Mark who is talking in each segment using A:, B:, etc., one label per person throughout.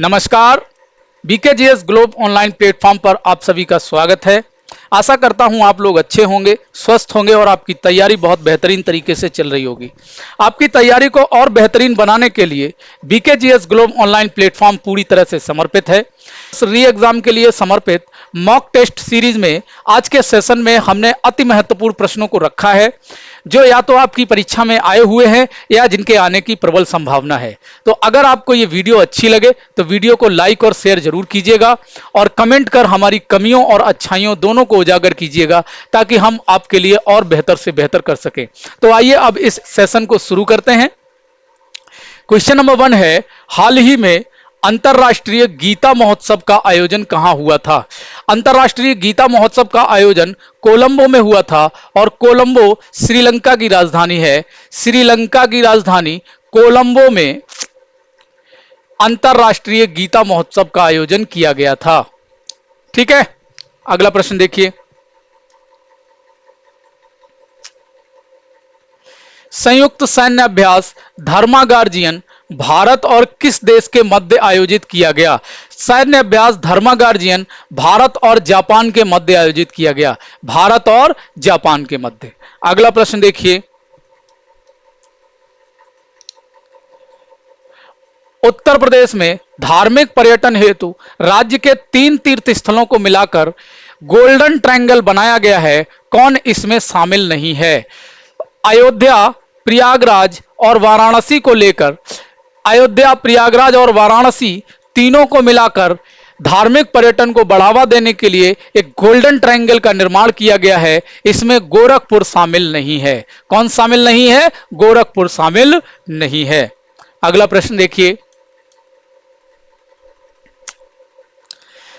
A: नमस्कार। बीकेजीएस globe online platform पर आप सभी का स्वागत है। आशा करता हूं आप लोग अच्छे होंगे, स्वस्थ होंगे और आपकी तैयारी बहुत बेहतरीन तरीके से चल रही होगी। आपकी तैयारी को और बेहतरीन बनाने के लिए बीकेजीएस ग्लोब ऑनलाइन प्लेटफॉर्म पूरी तरह से समर्पित है। री एग्जाम के लिए समर्पित मॉक टेस्ट सीरीज में आज के सेशन में हमने अति महत्वपूर्ण प्रश्नों को रखा है, जो या तो आपकी परीक्षा में आए हुए हैं या जिनके आने की प्रबल संभावना है। तो अगर आपको ये वीडियो अच्छी लगे तो वीडियो को लाइक और शेयर जरूर कीजिएगा और कमेंट कर हमारी कमियों और अच्छाइयों दोनों को उजागर कीजिएगा, ताकि हम आपके लिए और बेहतर से बेहतर कर सकें। तो आइए अब इस सेशन को शुरू करते हैं। क्वेश्चन नंबर 1 है, हाल ही में अंतरराष्ट्रीय गीता महोत्सव का आयोजन कहां हुआ था? अंतरराष्ट्रीय गीता महोत्सव का आयोजन कोलंबो में हुआ था और कोलंबो श्रीलंका की राजधानी है। श्रीलंका की राजधानी कोलंबो में अंतरराष्ट्रीय गीता महोत्सव का आयोजन किया गया था। ठीक है, अगला प्रश्न देखिए। संयुक्त सैन्य अभ्यास धर्मा गार्जियन भारत और किस देश के मध्य आयोजित किया गया? सैन्य अभ्यास धर्मा गार्जियन भारत और जापान के मध्य आयोजित किया गया। भारत और जापान के मध्य। अगला प्रश्न देखिए। उत्तर प्रदेश में धार्मिक पर्यटन हेतु राज्य के 3 तीर्थ स्थलों को मिलाकर गोल्डन ट्रायंगल बनाया गया है। कौन इसमें शामिल नहीं है? अयोध्या, प्रयागराज और वाराणसी को लेकर, अयोध्या, प्रयागराज और वाराणसी तीनों को मिलाकर धार्मिक पर्यटन को बढ़ावा देने के लिए एक गोल्डन ट्रायंगल का निर्माण किया गया है। इसमें गोरखपुर शामिल नहीं है। कौन शामिल नहीं है? गोरखपुर शामिल नहीं है। अगला प्रश्न देखिए।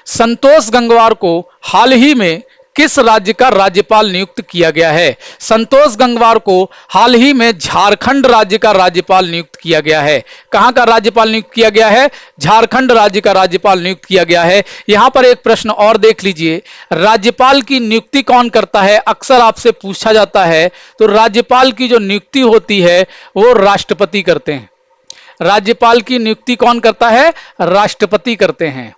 A: संतोष गंगवार को हाल ही में किस राज्य का राज्यपाल नियुक्त किया गया है? संतोष गंगवार को हाल ही में झारखंड राज्य का राज्यपाल नियुक्त किया गया है। कहां का राज्यपाल नियुक्त किया गया है? झारखंड राज्य का राज्यपाल नियुक्त किया गया है। यहां पर एक प्रश्न और देख लीजिए, राज्यपाल की नियुक्ति कौन करता है? अक्सर आपसे पूछा जाता है। तो राज्यपाल की जो नियुक्ति होती है वो राष्ट्रपति करते हैं। राज्यपाल की नियुक्ति कौन करता है? राष्ट्रपति करते हैं।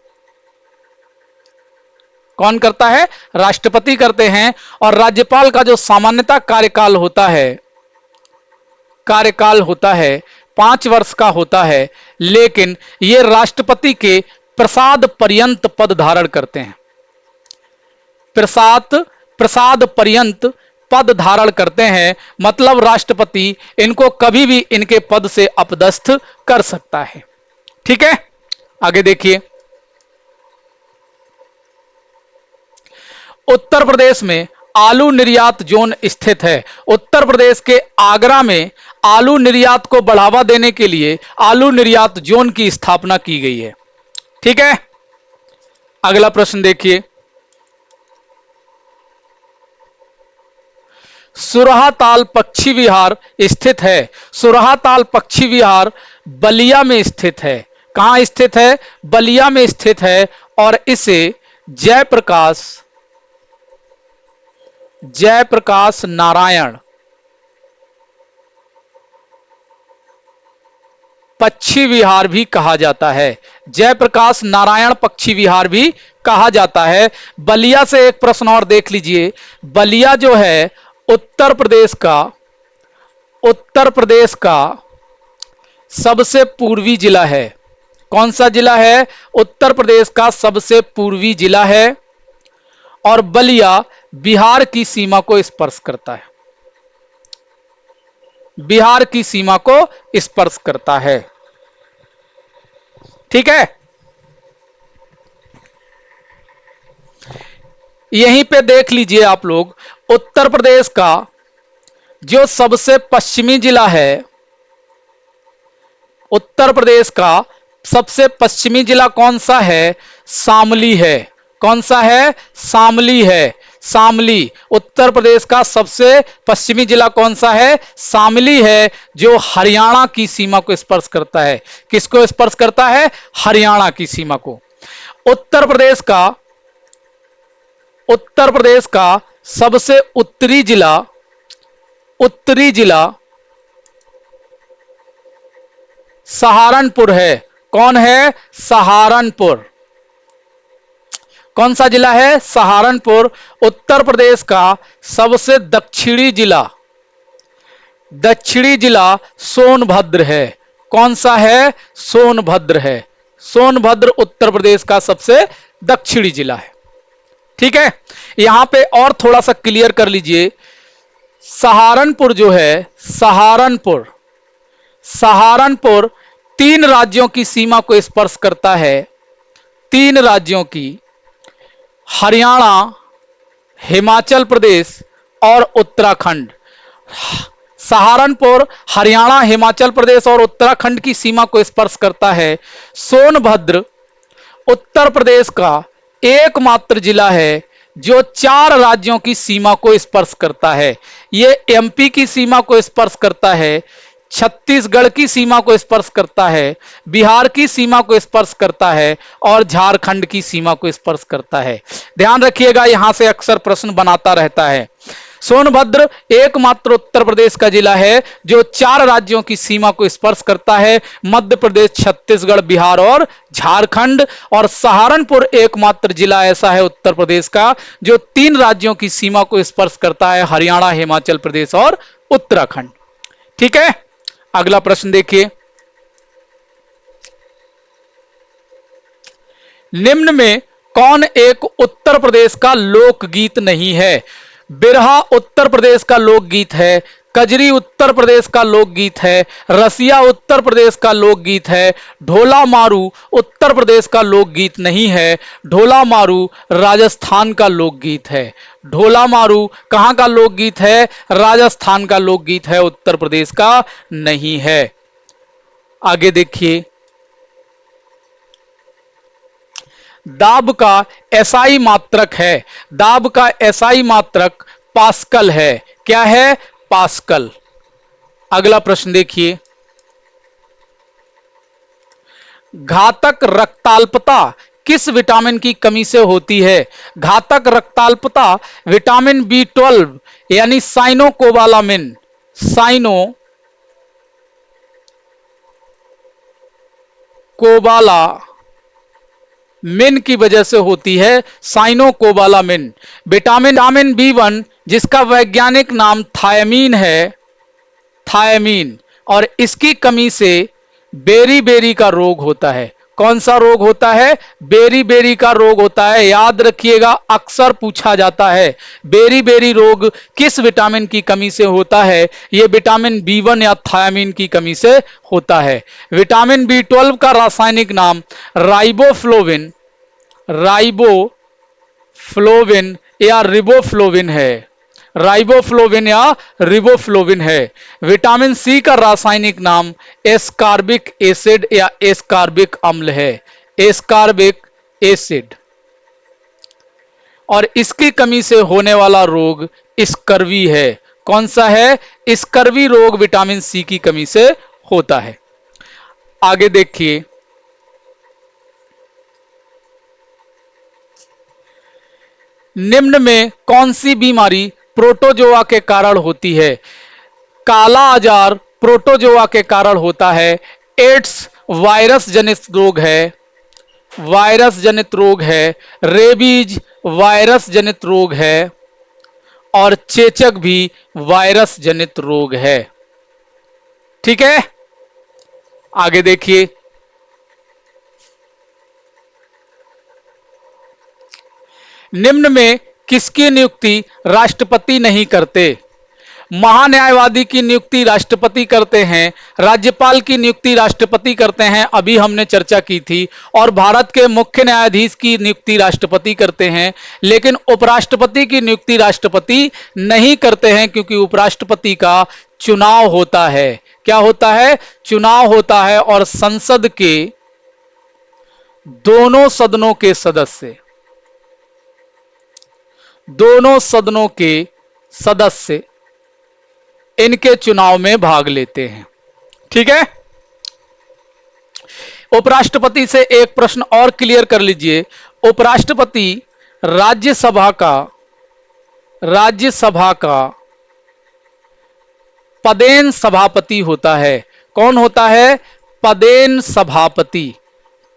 A: कौन करता है? राष्ट्रपति करते हैं। और राज्यपाल का जो सामान्यतः कार्यकाल होता है 5 वर्ष का होता है, लेकिन ये राष्ट्रपति के प्रसाद पर्यंत पद धारण करते हैं। प्रसाद पर्यंत पद धारण करते हैं, मतलब राष्ट्रपति इनको कभी भी इनके पद से अपदस्थ कर सकता है। ठीक है, आगे देखिए। उत्तर प्रदेश में आलू निर्यात जोन स्थित है। उत्तर प्रदेश के आगरा में आलू निर्यात को बढ़ावा देने के लिए आलू निर्यात जोन की स्थापना की गई है। ठीक है, अगला प्रश्न देखिए। सुरहाताल पक्षी विहार स्थित है। सुरहाताल पक्षी विहार बलिया में स्थित है। कहां स्थित है? बलिया में स्थित है। और इसे जयप्रकाश नारायण पक्षी विहार भी कहा जाता है। जयप्रकाश नारायण पक्षी विहार भी कहा जाता है। बलिया से एक प्रश्न और देख लीजिए। बलिया जो है उत्तर प्रदेश का सबसे पूर्वी जिला है। कौन सा जिला है? उत्तर प्रदेश का सबसे पूर्वी जिला है। और बलिया बिहार की सीमा को स्पर्श करता है। बिहार की सीमा को स्पर्श करता है। ठीक है, यहीं पे देख लीजिए आप लोग, उत्तर प्रदेश का जो सबसे पश्चिमी जिला है, उत्तर प्रदेश का सबसे पश्चिमी जिला कौन सा है? शामली है। कौन सा है? शामली है। शामली उत्तर प्रदेश का सबसे पश्चिमी जिला कौन सा है? शामली है, जो हरियाणा की सीमा को स्पर्श करता है। किसको स्पर्श करता है? हरियाणा की सीमा को। उत्तर प्रदेश का सबसे उत्तरी जिला सहारनपुर है। कौन है? सहारनपुर। कौन सा जिला है? सहारनपुर। उत्तर प्रदेश का सबसे दक्षिणी जिला, दक्षिणी जिला सोनभद्र है। कौन सा है? सोनभद्र है। सोनभद्र उत्तर प्रदेश का सबसे दक्षिणी जिला है। ठीक है, यहां पे और थोड़ा सा क्लियर कर लीजिए। सहारनपुर जो है, सहारनपुर, सहारनपुर 3 राज्यों की सीमा को स्पर्श करता है। 3 राज्यों की, हरियाणा, हिमाचल प्रदेश और उत्तराखंड। सहारनपुर हरियाणा, हिमाचल प्रदेश और उत्तराखंड की सीमा को स्पर्श करता है। सोनभद्र उत्तर प्रदेश का एकमात्र जिला है जो 4 राज्यों की सीमा को स्पर्श करता है। यह एमपी की सीमा को स्पर्श करता है, छत्तीसगढ़ की सीमा को स्पर्श करता है, बिहार की सीमा को स्पर्श करता है और झारखंड की सीमा को स्पर्श करता है। ध्यान रखिएगा, यहां से अक्सर प्रश्न बनाता रहता है। सोनभद्र एकमात्र उत्तर प्रदेश का जिला है जो 4 राज्यों की सीमा को स्पर्श करता है, मध्य प्रदेश, छत्तीसगढ़, बिहार और झारखंड। और सहारनपुर एकमात्र जिला ऐसा है उत्तर प्रदेश का जो 3 राज्यों की सीमा को स्पर्श करता है, हरियाणा, हिमाचल प्रदेश और उत्तराखंड। ठीक है, अगला प्रश्न देखिए। निम्न में कौन एक उत्तर प्रदेश का लोकगीत नहीं है? बिरहा उत्तर प्रदेश का लोकगीत है, कजरी उत्तर प्रदेश का लोकगीत है, रसिया उत्तर प्रदेश का लोकगीत है, ढोला मारू उत्तर प्रदेश का लोकगीत नहीं है। ढोला मारू राजस्थान का लोकगीत है। ढोला मारू कहां का लोकगीत है? राजस्थान का लोकगीत है, उत्तर प्रदेश का नहीं है। आगे देखिए, दाब का एसआई मात्रक है। दाब का एसआई मात्रक पास्कल है। क्या है? पास्कल। अगला प्रश्न देखिए, घातक रक्ताल्पता किस विटामिन की कमी से होती है? घातक रक्ताल्पता विटामिन B12 यानी साइनोकोबालामिन, साइनोकोबालामिन की वजह से होती है। साइनोकोबालामिन। विटामिन B1 जिसका वैज्ञानिक नाम थायमीन है, थायमीन, और इसकी कमी से बेरी बेरी का रोग होता है। कौन सा रोग होता है? बेरी बेरी का रोग होता है। याद रखिएगा, अक्सर पूछा जाता है बेरी बेरी रोग किस विटामिन की कमी से होता है? यह विटामिन B1 या थायमीन की कमी से होता है। विटामिन B12 का रासायनिक नाम राइबोफ्लोविन, राइबोफ्लोविन या रिबोफ्लोविन है। राइबोफ्लोविन या रिबोफ्लोविन है। विटामिन सी का रासायनिक नाम एस्कार्बिक एसिड या एस्कार्बिक अम्ल है। Ascorbic acid. और इसकी कमी से होने वाला रोग स्कर्वी है। कौन सा है? स्कर्वी रोग विटामिन सी की कमी से होता है। आगे देखिए, निम्न में कौन सी बीमारी प्रोटोजोआ के कारण होती है? काला आजार प्रोटोजोआ के कारण होता है। एड्स वायरस जनित रोग है, वायरस जनित रोग है। रेबीज वायरस जनित रोग है और चेचक भी वायरस जनित रोग है। ठीक है, आगे देखिए, निम्न में किसकी नियुक्ति राष्ट्रपति नहीं करते? महान्यायवादी की नियुक्ति राष्ट्रपति करते हैं, राज्यपाल की नियुक्ति राष्ट्रपति करते हैं, अभी हमने चर्चा की थी, और भारत के मुख्य न्यायाधीश की नियुक्ति राष्ट्रपति करते हैं। लेकिन उपराष्ट्रपति की नियुक्ति राष्ट्रपति नहीं करते हैं क्योंकि उपराष्ट्रपति का चुनाव होता है। क्या होता है? चुनाव होता है, और संसद के दोनों सदनों के सदस्य, दोनों सदनों के सदस्य इनके चुनाव में भाग लेते हैं। ठीक है, उपराष्ट्रपति से एक प्रश्न और क्लियर कर लीजिए। उपराष्ट्रपति राज्यसभा का पदेन सभापति होता है। कौन होता है? पदेन सभापति,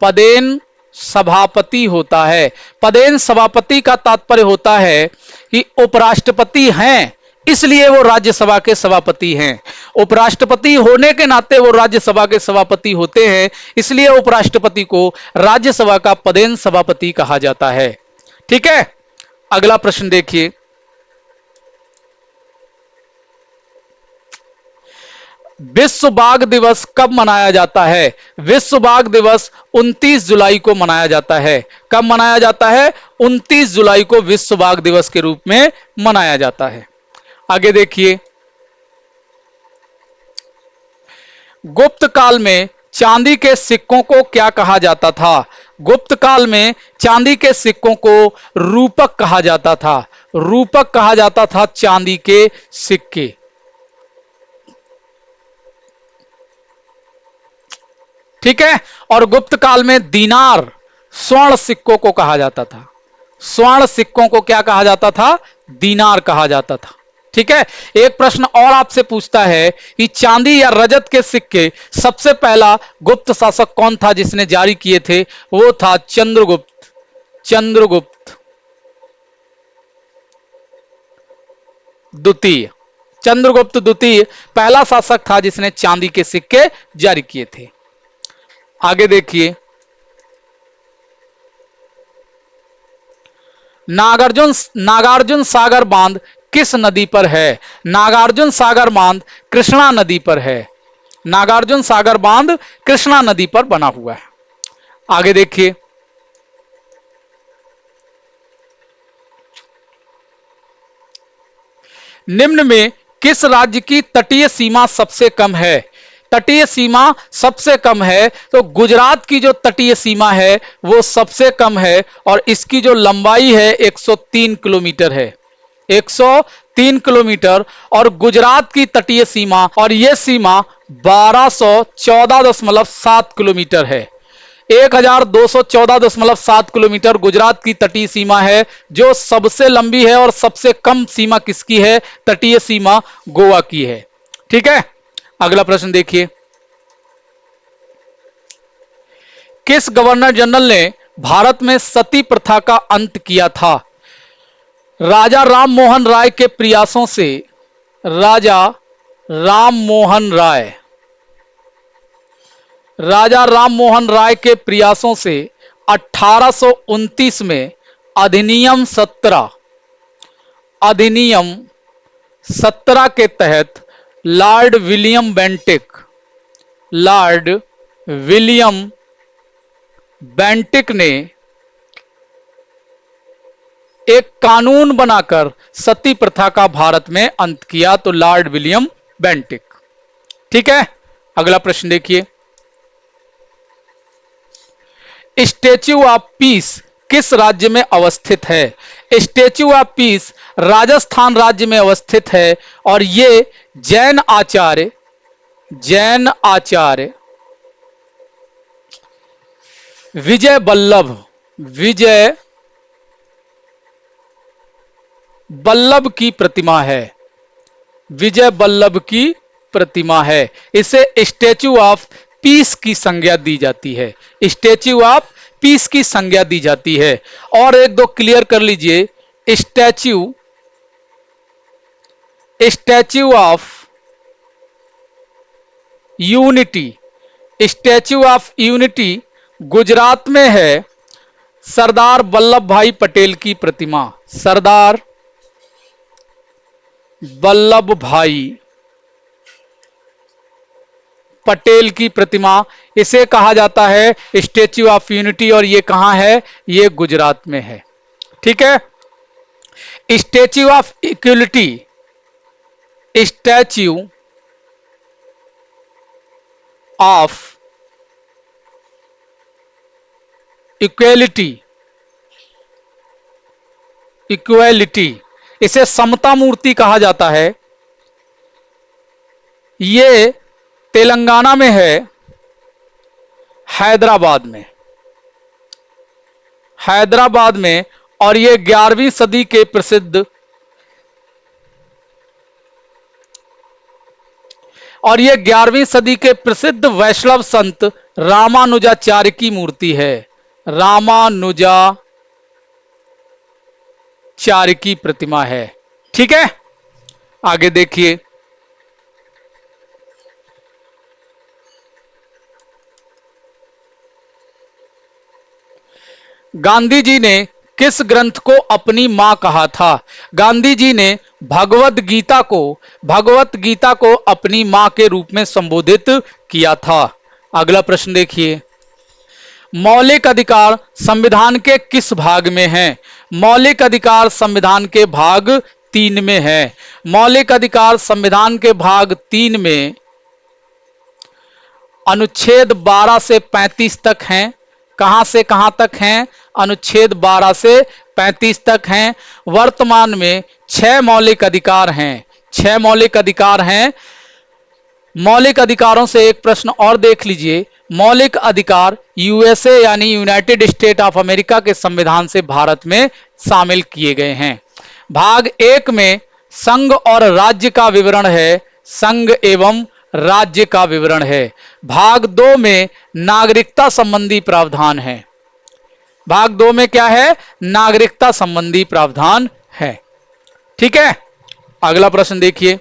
A: पदेन सभापति होता है। पदेन सभापति का तात्पर्य होता है कि उपराष्ट्रपति हैं इसलिए वो राज्यसभा के सभापति हैं। उपराष्ट्रपति होने के नाते वो राज्यसभा के सभापति होते हैं, इसलिए उपराष्ट्रपति को राज्यसभा का पदेन सभापति कहा जाता है। ठीक है, अगला प्रश्न देखिए। विश्व बाघ दिवस कब मनाया जाता है? विश्व बाघ दिवस 29 जुलाई को मनाया जाता है। कब मनाया जाता है? 29 जुलाई को विश्व बाघ दिवस के रूप में मनाया जाता है। आगे देखिए, गुप्त काल में चांदी के सिक्कों को क्या कहा जाता था? गुप्त काल में चांदी के सिक्कों को रूपक कहा जाता था। रूपक कहा जाता था चांदी के सिक्के। ठीक है, और गुप्त काल में दीनार स्वर्ण सिक्कों को कहा जाता था। स्वर्ण सिक्कों को क्या कहा जाता था? दीनार कहा जाता था। ठीक है, एक प्रश्न और आपसे पूछता है कि चांदी या रजत के सिक्के सबसे पहला गुप्त शासक कौन था जिसने जारी किए थे? वो था चंद्रगुप्त। चंद्रगुप्त द्वितीय। चंद्रगुप्त द्वितीय पहला शासक था जिसने चांदी के सिक्के जारी किए थे। आगे देखिए, नागार्जुन सागर बांध किस नदी पर है? नागार्जुन सागर बांध कृष्णा नदी पर है। नागार्जुन सागर बांध कृष्णा नदी पर बना हुआ है। आगे देखिए, निम्न में किस राज्य की तटीय सीमा सबसे कम है? तटीय सीमा सबसे कम है तो गुजरात की जो तटीय सीमा है वो सबसे कम है और इसकी जो लंबाई है 103 किलोमीटर है। 103 किलोमीटर और गुजरात की तटीय सीमा, और यह सीमा 1214.7 किलोमीटर है। 1214.7 किलोमीटर गुजरात की तटीय सीमा है, जो सबसे लंबी है, और सबसे कम सीमा किसकी है? तटीय सीमा गोवा की है। ठीक है, अगला प्रश्न देखिए, किस गवर्नर जनरल ने भारत में सती प्रथा का अंत किया था? राजा राम मोहन राय के प्रयासों से, राजा राम मोहन राय के प्रयासों से 1829 में अधिनियम 17 के तहत लॉर्ड विलियम बेंटिक ने एक कानून बनाकर सती प्रथा का भारत में अंत किया। तो लॉर्ड विलियम बेंटिक। ठीक है, अगला प्रश्न देखिए, स्टैच्यू ऑफ पीस किस राज्य में अवस्थित है? स्टैच्यू ऑफ पीस राजस्थान राज्य में अवस्थित है और ये जैन आचार्य विजय बल्लभ की प्रतिमा है। विजय बल्लभ की प्रतिमा है। इसे स्टैच्यू ऑफ पीस की संज्ञा दी जाती है। स्टैच्यू ऑफ पीस की संज्ञा दी जाती है। और एक दो क्लियर कर लीजिए, स्टैच्यू ऑफ यूनिटी गुजरात में है। सरदार वल्लभ भाई पटेल की प्रतिमा, सरदार वल्लभ भाई पटेल की प्रतिमा, इसे कहा जाता है स्टैच्यू ऑफ यूनिटी। और ये कहां है? ये गुजरात में है। ठीक है, statue of equality, statue of equality, इसे समता मूर्ति कहा जाता है। ये तेलंगाना में है, हैदराबाद में, और ये 11वीं सदी के प्रसिद्ध और यह 11वीं सदी के प्रसिद्ध वैष्णव संत रामानुजाचार्य की मूर्ति है। रामानुजाचार्य की प्रतिमा है। ठीक है, आगे देखिए। गांधी जी ने किस ग्रंथ को अपनी मां कहा था? गांधी जी ने भगवत गीता को अपनी मां के रूप में संबोधित किया था। अगला प्रश्न देखिए। मौलिक अधिकार संविधान के किस भाग में हैं? मौलिक अधिकार संविधान के भाग 3 में है। मौलिक अधिकार संविधान के भाग 3 में अनुच्छेद 12 से 35 तक हैं। कहां से कहां तक हैं? अनुच्छेद 12 से 35 तक हैं। वर्तमान में 6 मौलिक अधिकार हैं। 6 मौलिक अधिकार हैं। मौलिक अधिकारों से एक प्रश्न और देख लीजिए। मौलिक अधिकार यूएसए यानी यूनाइटेड स्टेट ऑफ अमेरिका के संविधान से भारत में शामिल किए गए हैं। भाग 1 में संघ और राज्य का विवरण है। संघ एवं राज्य का विवरण है। भाग 2 में नागरिकता संबंधी प्रावधान है। भाग 2 में क्या है? नागरिकता संबंधी प्रावधान है। ठीक है, अगला प्रश्न देखिए।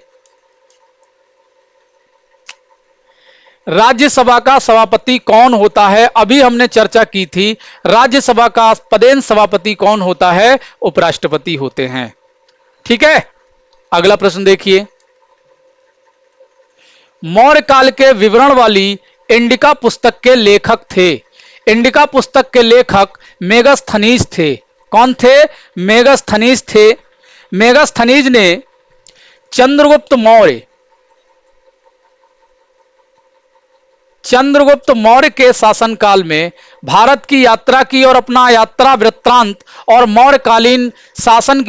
A: राज्यसभा का सभापति कौन होता है? अभी हमने चर्चा की थी। राज्यसभा का पदेन सभापति कौन होता है? उपराष्ट्रपति होते हैं। ठीक है, अगला प्रश्न देखिए। मौर्य काल के विवरण वाली इंडिका पुस्तक के लेखक थे। इंडिका पुस्तक के लेखक मेगास्थनीज थे। कौन थे? मेगास्थनीज थे। मेगास्थनीज ने चंद्रगुप्त मौर्य के शासनकाल में भारत की यात्रा की और अपना यात्रा वृत्तांत और मौर्यकालीन शासन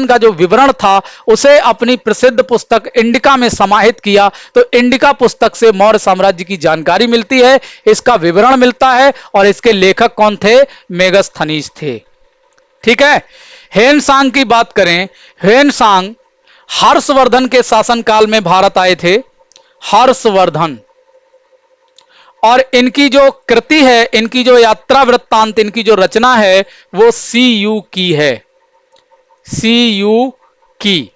A: का जो विवरण था उसे अपनी प्रसिद्ध पुस्तक इंडिका में समाहित किया। तो इंडिका पुस्तक से मौर्य साम्राज्य की जानकारी मिलती है, इसका विवरण मिलता है और इसके लेखक कौन थे? मेगास्थनीज थे। ठीक है, ह्वेनसांग की बात करें। ह्वेनसांग हर्षवर्धन के शासनकाल में भारत आए थे। हर्षवर्धन, और इनकी जो कृति है, इनकी जो यात्रा वृत्तांत, इनकी जो रचना है वो सीयू की है। सीयू की।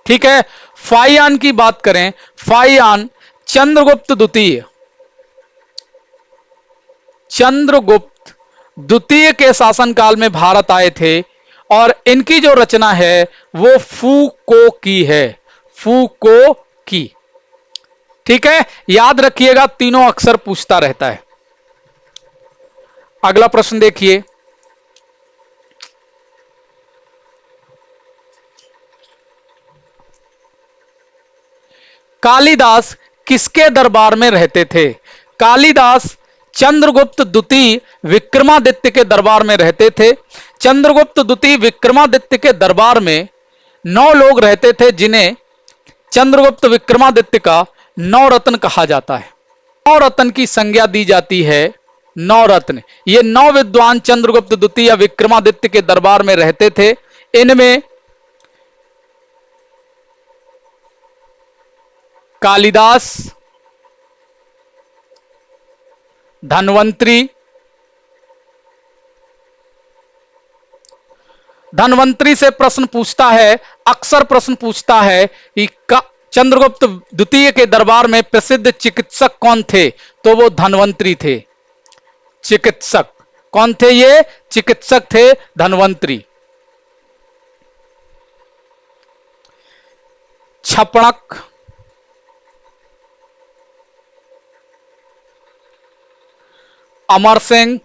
A: ठीक है, फाइयान की बात करें। फाइयान चंद्रगुप्त द्वितीय के शासनकाल में भारत आए थे और इनकी जो रचना है वो फूको की है। फूको की। ठीक है, याद रखिएगा, तीनों अक्सर पूछता रहता है। अगला प्रश्न देखिए। कालिदास किसके दरबार में रहते थे? कालिदास चंद्रगुप्त द्वितीय विक्रमादित्य के दरबार में रहते थे। चंद्रगुप्त द्वितीय विक्रमादित्य के दरबार में 9 लोग रहते थे जिन्हें चंद्रगुप्त विक्रमादित्य का 9 रत्न कहा जाता है। 9 रत्न की संज्ञा दी जाती है। 9 रत्न, ये 9 विद्वान चंद्रगुप्त द्वितीय विक्रमादित्य के दरबार में रहते थे। इनमें कालिदास, धन्वंतरी, धन्वंतरी से प्रश्न पूछता है, अक्सर प्रश्न पूछता है कि चंद्रगुप्त द्वितीय के दरबार में प्रसिद्ध चिकित्सक कौन थे? तो वो धन्वंतरी थे। चिकित्सक कौन थे? ये चिकित्सक थे, धन्वंतरी। छपणक, अमर सिंह,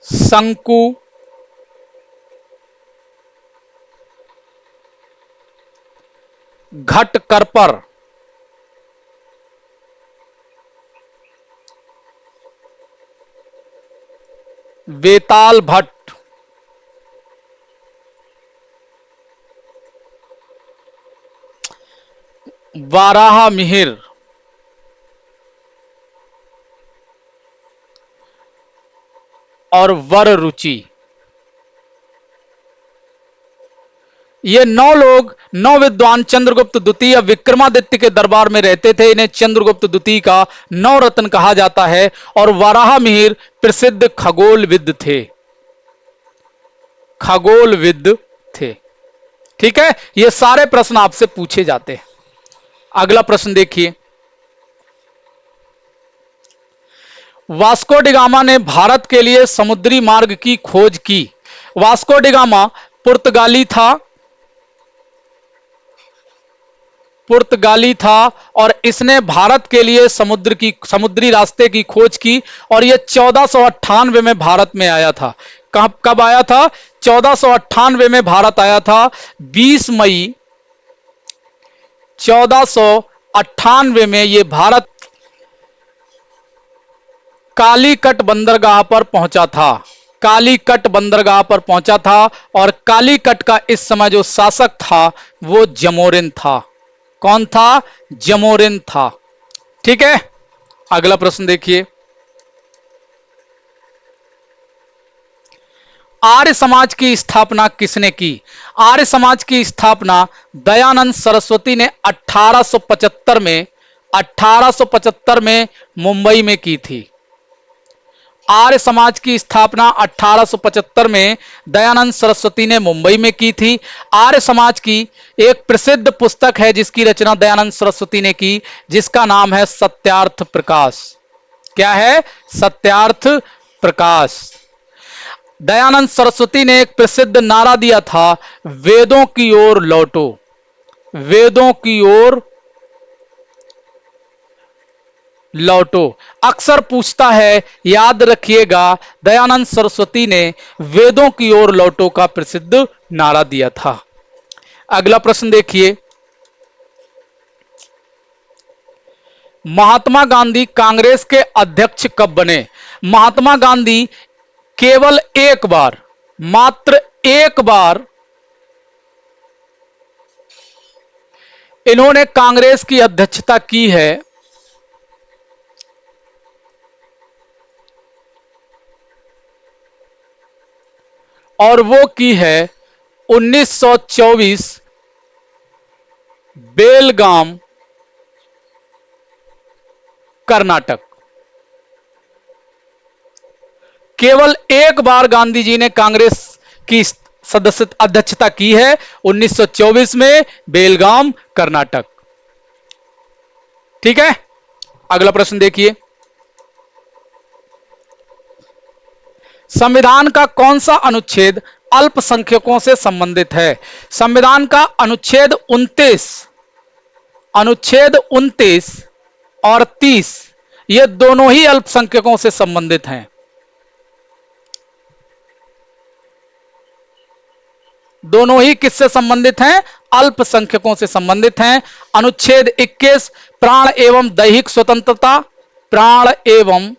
A: शंकु, घटकरपर, वेताल भट्ट, वाराह मिहिर और वर रुचि। ये 9 लोग, 9 विद्वान चंद्रगुप्त द्वितीय विक्रमादित्य के दरबार में रहते थे। इन्हें चंद्रगुप्त द्वितीय का 9 रत्न कहा जाता है और वाराहमिहिर प्रसिद्ध खगोलविद थे। खगोलविद थे। ठीक है, ये सारे प्रश्न आपसे पूछे जाते हैं। अगला प्रश्न देखिए, वास्को डिगामा ने भारत के लिए समुद्री मार्ग की खोज की। वास्को डिगामा पुर्तगाली था और इसने भारत के लिए समुद्री रास्ते की खोज की और यह 1498 में भारत में आया था। कब आया था? 1498 में भारत आया था। 20 मई 1498 में यह भारत कालीकट बंदरगाह पर पहुंचा था। कालीकट बंदरगाह पर पहुंचा था और कालीकट का इस समय जो शासक था वो जमोरिन था। कौन था? जमोरिन था। ठीक है, अगला प्रश्न देखिए, आर्य समाज की स्थापना किसने की? आर्य समाज की स्थापना दयानंद सरस्वती ने 1875 में मुंबई में की थी। आर्य समाज की स्थापना 1875 में दयानंद सरस्वती ने मुंबई में की थी। आर्य समाज की एक प्रसिद्ध पुस्तक है जिसकी रचना दयानंद सरस्वती ने की, जिसका नाम है सत्यार्थ प्रकाश। क्या है? सत्यार्थ प्रकाश। दयानंद सरस्वती ने एक प्रसिद्ध नारा दिया था, वेदों की ओर लौटो। वेदों की ओर लौटो। अक्सर पूछता है, याद रखिएगा, दयानंद सरस्वती ने वेदों की ओर लौटो का प्रसिद्ध नारा दिया था। अगला प्रश्न देखिए, महात्मा गांधी कांग्रेस के अध्यक्ष कब बने? महात्मा गांधी केवल एक बार, मात्र एक बार इन्होंने कांग्रेस की अध्यक्षता की है और वो की है 1924 बेलगाम, कर्नाटक। केवल एक बार गांधी जी ने कांग्रेस की सदस्य अध्यक्षता की है, 1924 में बेलगाम, कर्नाटक। ठीक है, अगला प्रश्न देखिए, संविधान का कौन सा अनुच्छेद अल्पसंख्यकों से संबंधित है? संविधान का अनुच्छेद 29 और 30 ये दोनों ही अल्पसंख्यकों से संबंधित हैं। दोनों ही किससे संबंधित हैं? अल्पसंख्यकों से संबंधित हैं। अनुच्छेद 21 प्राण एवं दैहिक स्वतंत्रता, प्राण एवं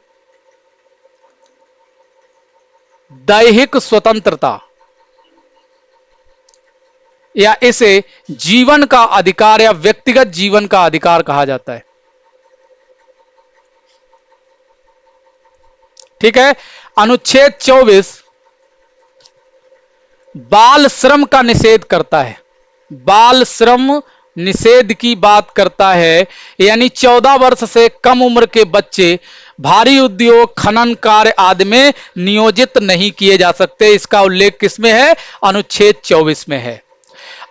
A: दैहिक स्वतंत्रता या इसे जीवन का अधिकार या व्यक्तिगत जीवन का अधिकार कहा जाता है। ठीक है, अनुच्छेद 24 बाल श्रम का निषेध करता है। बाल श्रम निषेध की बात करता है, यानी 14 वर्ष से कम उम्र के बच्चे भारी उद्योग, खनन कार्य आदि में नियोजित नहीं किए जा सकते। इसका उल्लेख किसमें है? अनुच्छेद 24 में है।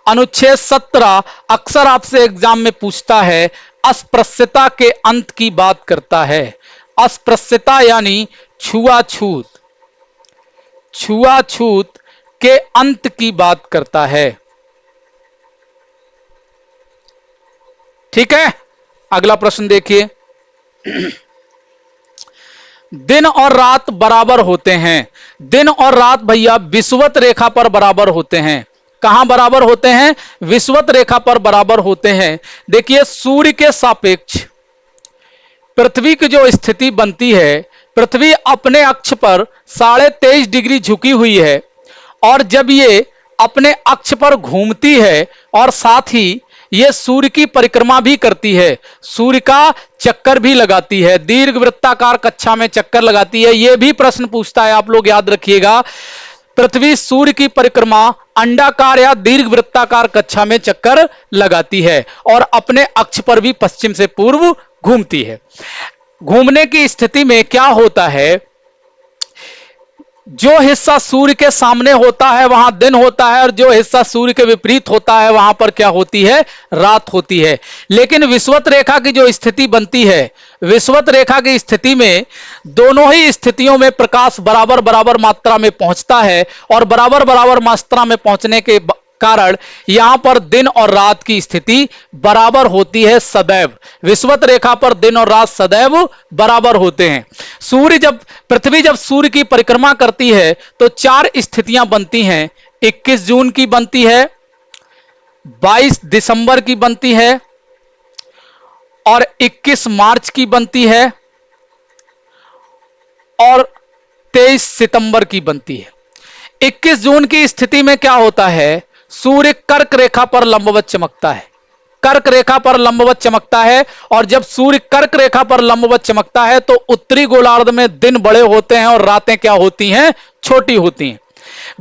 A: अनुच्छेद 17 अक्सर आपसे एग्जाम में पूछता है, अस्पृश्यता के अंत की बात करता है। अस्पृश्यता यानी छुआछूत, छुआछूत के अंत की बात करता है। ठीक है, अगला प्रश्न देखिए, दिन और रात बराबर होते हैं। दिन और रात भैया विषुवत रेखा पर बराबर होते हैं। कहां बराबर होते हैं? विषुवत रेखा पर बराबर होते हैं। देखिए, सूर्य के सापेक्ष पृथ्वी की जो स्थिति बनती है, पृथ्वी अपने अक्ष पर 23.5 डिग्री झुकी हुई है और जब ये अपने अक्ष पर घूमती है और साथ ही ये सूर्य की परिक्रमा भी करती है, सूर्य का चक्कर भी लगाती है, दीर्घ वृत्ताकार कक्षा में चक्कर लगाती है। यह भी प्रश्न पूछता है, आप लोग याद रखिएगा। पृथ्वी सूर्य की परिक्रमा अंडाकार या दीर्घ वृत्ताकार कक्षा में चक्कर लगाती है और अपने अक्ष पर भी पश्चिम से पूर्व घूमती है। घूमने की स्थिति में क्या होता है, जो हिस्सा सूर्य के सामने होता है वहां दिन होता है और जो हिस्सा सूर्य के विपरीत होता है वहां पर क्या होती है, रात होती है। लेकिन विषुवत रेखा की जो स्थिति बनती है, विषुवत रेखा की स्थिति में दोनों ही स्थितियों में प्रकाश बराबर बराबर मात्रा में पहुंचता है और बराबर बराबर मात्रा में पहुंचने के कारण यहां पर दिन और रात की स्थिति बराबर होती है सदैव। विषुवत रेखा पर दिन और रात सदैव बराबर होते हैं। पृथ्वी जब सूर्य की परिक्रमा करती है तो चार स्थितियां बनती हैं। 21 जून की बनती है, 22 दिसंबर की बनती है और 21 मार्च की बनती है और 23 सितंबर की बनती है। 21 जून की स्थिति में क्या होता है, सूर्य कर्क रेखा पर लंबवत चमकता है। कर्क रेखा पर लंबवत चमकता है और जब सूर्य कर्क रेखा पर लंबवत चमकता है तो उत्तरी गोलार्ध में दिन बड़े होते हैं और रातें क्या होती हैं, छोटी होती हैं।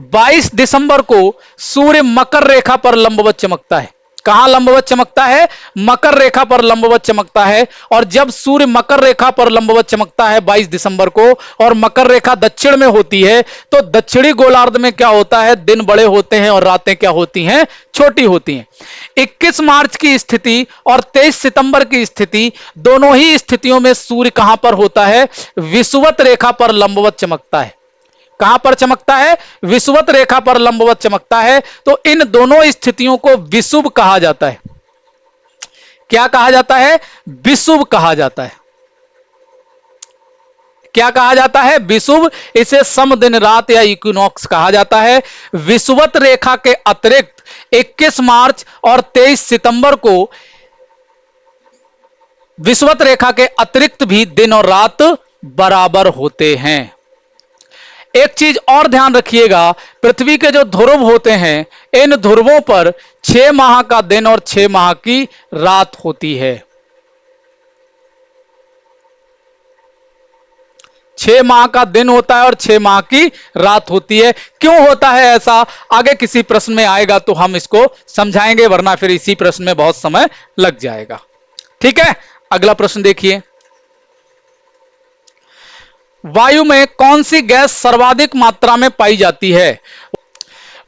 A: 22 दिसंबर को सूर्य मकर रेखा पर लंबवत चमकता है। कहां लंबवत चमकता है, मकर रेखा पर लंबवत चमकता है। और जब सूर्य मकर रेखा पर लंबवत चमकता है 22 दिसंबर को और मकर रेखा दक्षिण में होती है तो दक्षिणी गोलार्ध में क्या होता है, दिन बड़े होते हैं और रातें क्या होती हैं, छोटी होती हैं। 21 मार्च की स्थिति और 23 सितंबर की स्थिति, दोनों ही स्थितियों में सूर्य कहां पर होता है, विषुवत रेखा पर लंबवत चमकता है। कहां पर चमकता है, विषुवत रेखा पर लंबवत चमकता है। तो इन दोनों स्थितियों को विषुव कहा जाता है। क्या कहा जाता है, विषुव कहा जाता है। क्या कहा जाता है, विषुव। इसे समदिन रात या इक्विनॉक्स कहा जाता है। विषुवत रेखा के अतिरिक्त 21 मार्च और 23 सितंबर को विषुवत रेखा के अतिरिक्त भी दिन और रात बराबर होते हैं। एक चीज और ध्यान रखिएगा, पृथ्वी के जो ध्रुव होते हैं, इन ध्रुवों पर 6 माह का दिन और 6 माह की रात होती है। 6 माह का दिन होता है और 6 माह की रात होती है। क्यों होता है ऐसा, आगे किसी प्रश्न में आएगा तो हम इसको समझाएंगे, वरना फिर इसी प्रश्न में बहुत समय लग जाएगा। ठीक है, अगला प्रश्न देखिए। वायु में कौन सी गैस सर्वाधिक मात्रा में पाई जाती है।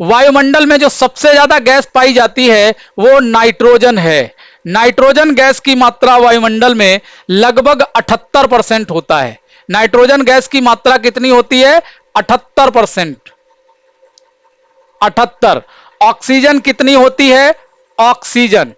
A: वायुमंडल में जो सबसे ज्यादा गैस पाई जाती है वो नाइट्रोजन है। नाइट्रोजन गैस की मात्रा वायुमंडल में लगभग 78% होता है। नाइट्रोजन गैस की मात्रा कितनी होती है, 78%। 78। ऑक्सीजन कितनी होती है, ऑक्सीजन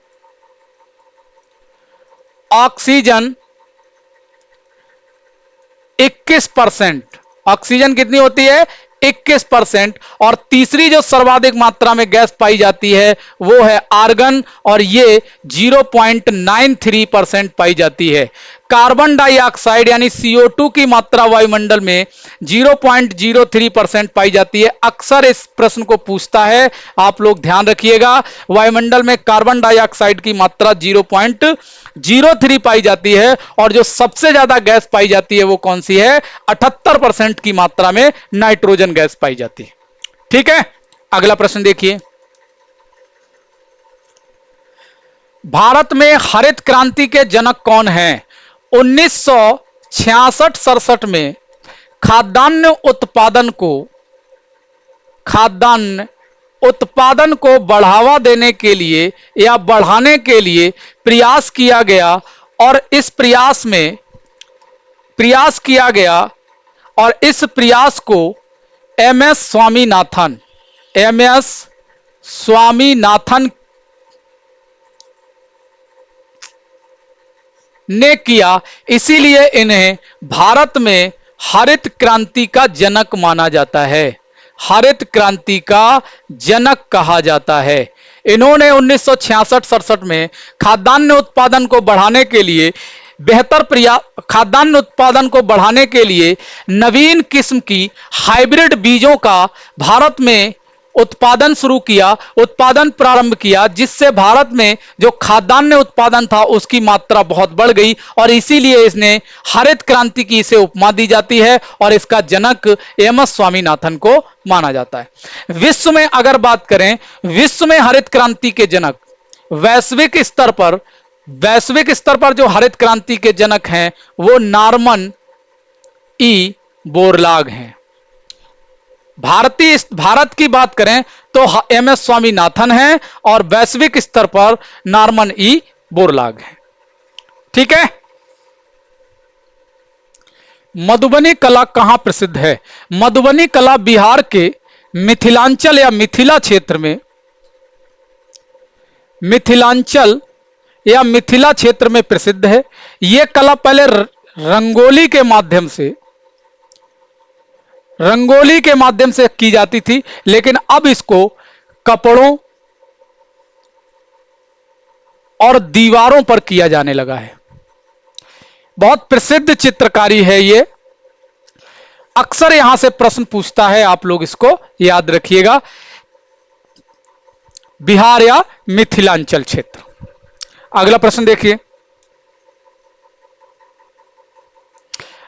A: 21%। ऑक्सीजन कितनी होती है, 21%। और तीसरी जो सर्वाधिक मात्रा में गैस पाई जाती है वो है आर्गन, और ये 0.93% पाई जाती है। कार्बन डाइऑक्साइड यानी CO2 की मात्रा वायुमंडल में 0.03% पाई जाती है। अक्सर इस प्रश्न को पूछता है, आप लोग ध्यान रखिएगा। वायुमंडल में कार्बन डाइऑक्साइड की मात्रा 0.03 पाई जाती है और जो सबसे ज्यादा गैस पाई जाती है वो कौन सी है, 78% की मात्रा में नाइट्रोजन गैस पाई जाती है। ठीक है, अगला प्रश्न देखिए। भारत में हरित क्रांति के जनक कौन हैं। 1966-67 में खाद्यान्न उत्पादन को बढ़ावा देने के लिए या बढ़ाने के लिए प्रयास किया गया और इस प्रयास को एमएस स्वामीनाथन ने किया, इसीलिए इन्हें भारत में हरित क्रांति का जनक माना जाता है। हरित क्रांति का जनक कहा जाता है। इन्होंने 1966-67 में खाद्यान्न उत्पादन को बढ़ाने के लिए नवीन किस्म की हाइब्रिड बीजों का भारत में उत्पादन शुरू किया, उत्पादन प्रारंभ किया, जिससे भारत में जो खाद्यान्न उत्पादन था उसकी मात्रा बहुत बढ़ गई और इसीलिए इसने हरित क्रांति की इसे उपमा दी जाती है और इसका जनक एमएस स्वामीनाथन को माना जाता है। विश्व में अगर बात करें, विश्व में हरित क्रांति के जनक वैश्विक स्तर पर जो हरित क्रांति के जनक हैं वो नॉर्मन ई बोरलाग हैं। भारत की बात करें तो एमएस स्वामीनाथन हैं और वैश्विक स्तर पर नॉर्मन ई बोरलाग हैं। ठीक है। मधुबनी कला कहां प्रसिद्ध है? मधुबनी कला बिहार के मिथिलांचल या मिथिला क्षेत्र में, मिथिलांचल या मिथिला क्षेत्र में प्रसिद्ध है। यह कला पहले रंगोली के माध्यम से की जाती थी, लेकिन अब इसको कपड़ों और दीवारों पर किया जाने लगा है। बहुत प्रसिद्ध चित्रकारी है ये। अक्सर यहां से प्रश्न पूछता है, आप लोग इसको याद रखिएगा। बिहार या मिथिलांचल क्षेत्र। अगला प्रश्न देखिए,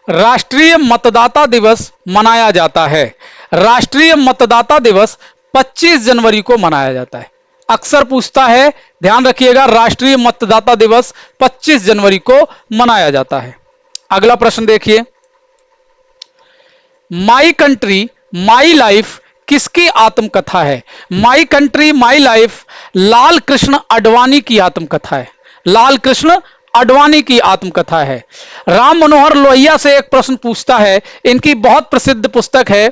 A: राष्ट्रीय मतदाता दिवस मनाया जाता है। राष्ट्रीय मतदाता दिवस 25 जनवरी को मनाया जाता है। अक्सर पूछता है, ध्यान रखिएगा, राष्ट्रीय मतदाता दिवस 25 जनवरी को मनाया जाता है। अगला प्रश्न देखिए, माई कंट्री माई लाइफ किसकी आत्मकथा है? My country my life Lal Krishna Advani की आत्मकथा है। लाल कृष्ण आडवाणी की आत्मकथा है। राम मनोहर लोहिया से एक प्रश्न पूछता है, इनकी बहुत प्रसिद्ध पुस्तक है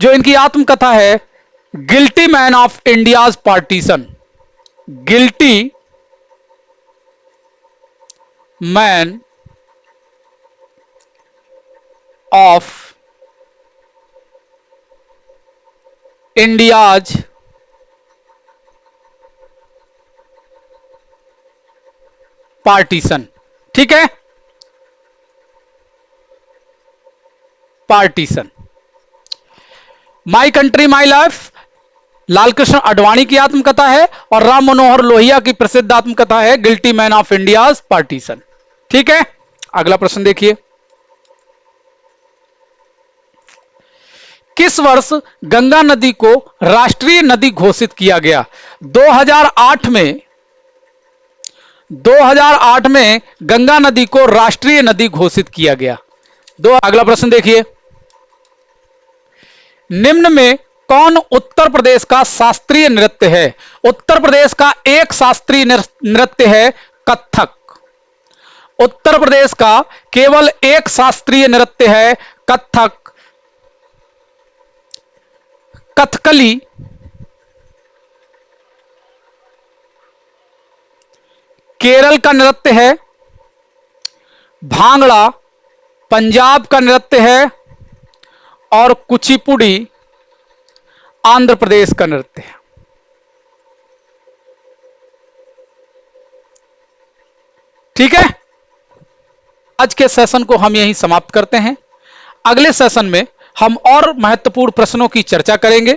A: जो इनकी आत्मकथा है, guilty man of India's partition. Guilty man of India's partition. ठीक है, partition. My country my life Lalkrishna Advani की आत्मकथा है और राम मनोहर लोहिया की प्रसिद्ध आत्मकथा है guilty man of India's partition. ठीक है। अगला प्रश्न देखिए, किस वर्ष गंगा नदी को राष्ट्रीय नदी घोषित किया गया? 2008 में गंगा नदी को राष्ट्रीय नदी घोषित किया गया। अगला प्रश्न देखिए, निम्न में कौन उत्तर प्रदेश का शास्त्रीय नृत्य है? उत्तर प्रदेश का एक शास्त्रीय नृत्य है कथक। उत्तर प्रदेश का केवल एक शास्त्रीय नृत्य है कथक। कथकली केरल का नृत्य है, भांगड़ा पंजाब का नृत्य है और कुचिपुड़ी आंध्र प्रदेश का नृत्य है। ठीक है, आज के सेशन को हम यहीं समाप्त करते हैं। अगले सेशन में हम और महत्वपूर्ण प्रश्नों की चर्चा करेंगे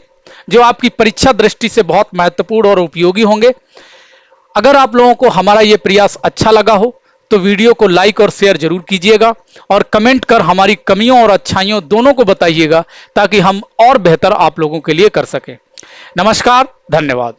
A: जो आपकी परीक्षा दृष्टि से बहुत महत्वपूर्ण और उपयोगी होंगे। अगर आप लोगों को हमारा यह प्रयास अच्छा लगा हो तो वीडियो को लाइक और शेयर जरूर कीजिएगा और कमेंट कर हमारी कमियों और अच्छाइयों दोनों को बताइएगा ताकि हम और बेहतर आप लोगों के लिए कर सकें। नमस्कार, धन्यवाद।